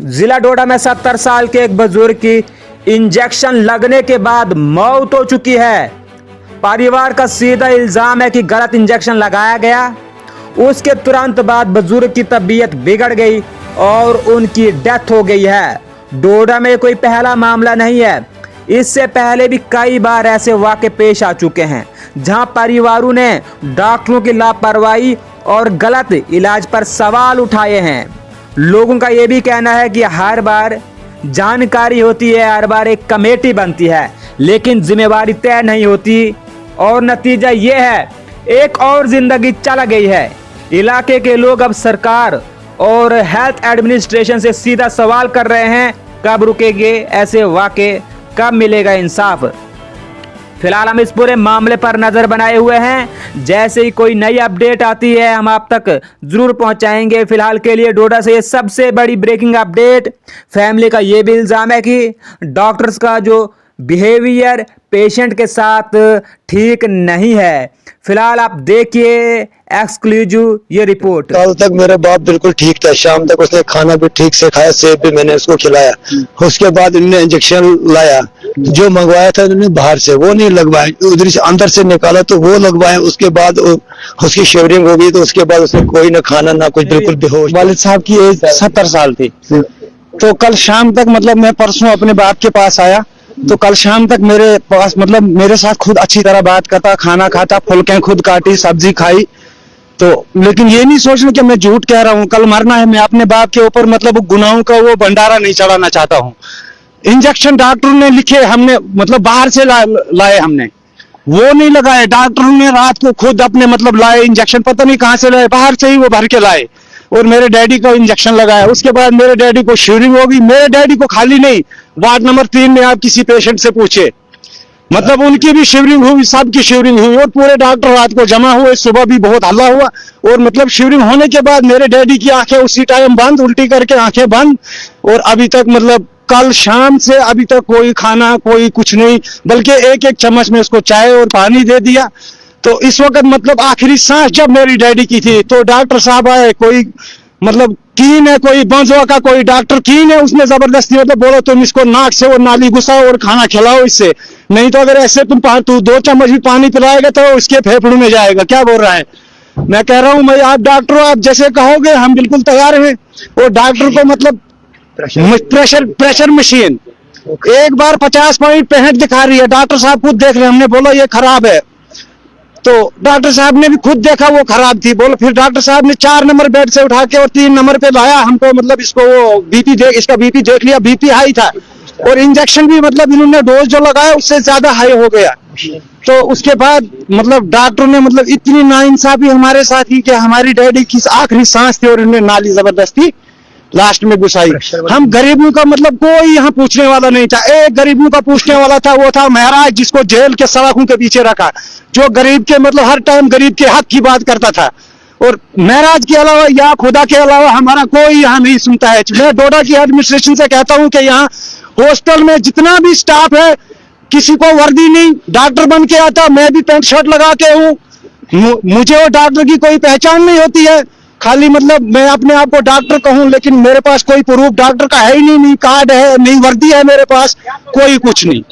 जिला डोडा में 70 साल के एक बुजुर्ग की इंजेक्शन लगने के बाद मौत हो चुकी है। परिवार का सीधा इल्जाम है कि गलत इंजेक्शन लगाया गया। उसके तुरंत बाद बुजुर्ग की तबीयत बिगड़ गई और उनकी डेथ हो गई है। डोडा में कोई पहला मामला नहीं है, इससे पहले भी कई बार ऐसे वाक़े पेश आ चुके हैं जहां परिवारों ने डॉक्टरों की लापरवाही और गलत इलाज पर सवाल उठाए हैं। लोगों का ये भी कहना है कि हर बार जानकारी होती है, हर बार एक कमेटी बनती है, लेकिन जिम्मेवारी तय नहीं होती और नतीजा ये है एक और जिंदगी चला गई है। इलाके के लोग अब सरकार और हेल्थ एडमिनिस्ट्रेशन से सीधा सवाल कर रहे हैं, कब रुकेंगे ऐसे वाक़े, कब मिलेगा इंसाफ। फिलहाल हम इस पूरे मामले पर नजर बनाए हुए हैं। जैसे ही कोई नई अपडेट आती है हम आप तक जरूर पहुंचाएंगे। फिलहाल के लिए डोडा से ये सबसे बड़ी ब्रेकिंग अपडेट। फैमिली का ये भी इल्जाम है कि डॉक्टर्स का जो बिहेवियर पेशेंट के साथ ठीक नहीं है। फिलहाल आप देखिए एक्सक्लूसिव ये रिपोर्ट। कल तक मेरा बाप बिल्कुल ठीक था, शाम तक उसने खाना भी ठीक से खाया, सेब भी मैंने उसको खिलाया। उसके बाद इन्होंने इंजेक्शन लाया, जो मंगवाया था इन्होंने बाहर से, वो नहीं लगवाया, उधर से अंदर से निकाला तो वो लगवाया। उसके बाद उसकी शिवरिंग हो गई, तो उसके बाद उसने कोई ना खाना ना कुछ, बिल्कुल बेहोश। वालिद साहब की एज 70 साल थी। तो कल शाम तक मतलब मैं परसों अपने बाप के पास आया, तो कल शाम तक मेरे पास मतलब मेरे साथ खुद अच्छी तरह बात करता, खाना खाता, फुलकें खुद काटी, सब्जी खाई। तो लेकिन ये नहीं सोचना कि मैं झूठ कह रहा हूँ, कल मरना है। मैं अपने बाप के ऊपर मतलब गुनाहों का वो भंडारा नहीं चढ़ाना चाहता हूँ। इंजेक्शन डॉक्टर ने लिखे, हमने मतलब बाहर से लाए, हमने वो नहीं लगाए। डॉक्टर ने रात को खुद अपने मतलब लाए इंजेक्शन, पता नहीं कहाँ से लाए, बाहर से ही वो भर के लाए और मेरे डैडी को इंजेक्शन लगाया। उसके बाद मेरे डैडी को शिवरिंग हो गई। मेरे डैडी को खाली नहीं, वार्ड नंबर 3 में आप किसी पेशेंट से पूछे, मतलब उनकी भी शिवरिंग हुई, सबकी शिवरिंग हुई और पूरे डॉक्टर रात को जमा हुए। सुबह भी बहुत हल्ला हुआ और मतलब शिवरिंग होने के बाद मेरे डैडी की आंखें उसी टाइम बंद, उल्टी करके आंखें बंद। और अभी तक मतलब कल शाम से अभी तक कोई खाना, कोई कुछ नहीं, बल्कि एक एक चम्मच में उसको चाय और पानी दे दिया। तो इस वक्त मतलब आखिरी सांस जब मेरी डैडी की थी तो डॉक्टर साहब आए, कोई मतलब कीन है, कोई बंजवा का कोई डॉक्टर कीन है, उसने जबरदस्ती मतलब बोलो तुम इसको नाक से और नाली घुसाओ और खाना खिलाओ इससे, नहीं तो अगर ऐसे तुम 2 चम्मच भी पानी पिलाएगा तो इसके फेफड़ों में जाएगा। क्या बोल रहा है? मैं कह रहा हूँ मैं, आप डॉक्टर हो, आप जैसे कहोगे हम बिल्कुल तैयार हैं। और डॉक्टर को मतलब प्रेशर मशीन एक बार 50.65 दिखा रही है, डॉक्टर साहब खुद देख रहे हैं। हमने बोला ये खराब है, तो डॉक्टर साहब ने भी खुद देखा वो खराब थी। बोलो फिर डॉक्टर साहब ने 4 नंबर बेड से उठा के और 3 नंबर पे लाया हमको, मतलब इसको वो इसका बीपी देख लिया, बीपी हाई था और इंजेक्शन भी मतलब इन्होंने डोज जो लगाया उससे ज्यादा हाई हो गया। तो उसके बाद मतलब डॉक्टर ने मतलब इतनी नाइंसाफी हमारे साथ की कि हमारी डैडी की आखिरी सांस थी और इन्होंने नाली जबरदस्ती लास्ट में घुसाई। हम गरीबों का मतलब कोई यहाँ पूछने वाला नहीं था। एक गरीबों का पूछने वाला था, वो था महाराज, जिसको जेल के सलाखों के पीछे रखा, जो गरीब के मतलब हर टाइम गरीब के हक की बात करता था। और महाराज के अलावा या खुदा के अलावा हमारा कोई यहाँ नहीं सुनता है। मैं डोडा की एडमिनिस्ट्रेशन से कहता हूँ कि यहाँ हॉस्टल में जितना भी स्टाफ है किसी को वर्दी नहीं, डॉक्टर बन के आता, मैं भी पैंट शर्ट लगा के हूँ, मुझे वो डॉक्टर की कोई पहचान नहीं होती है। खाली मतलब मैं अपने आप को डॉक्टर कहूं, लेकिन मेरे पास कोई प्रूफ डॉक्टर का है ही नहीं, नहीं कार्ड है, नहीं वर्दी है मेरे पास, कोई कुछ नहीं।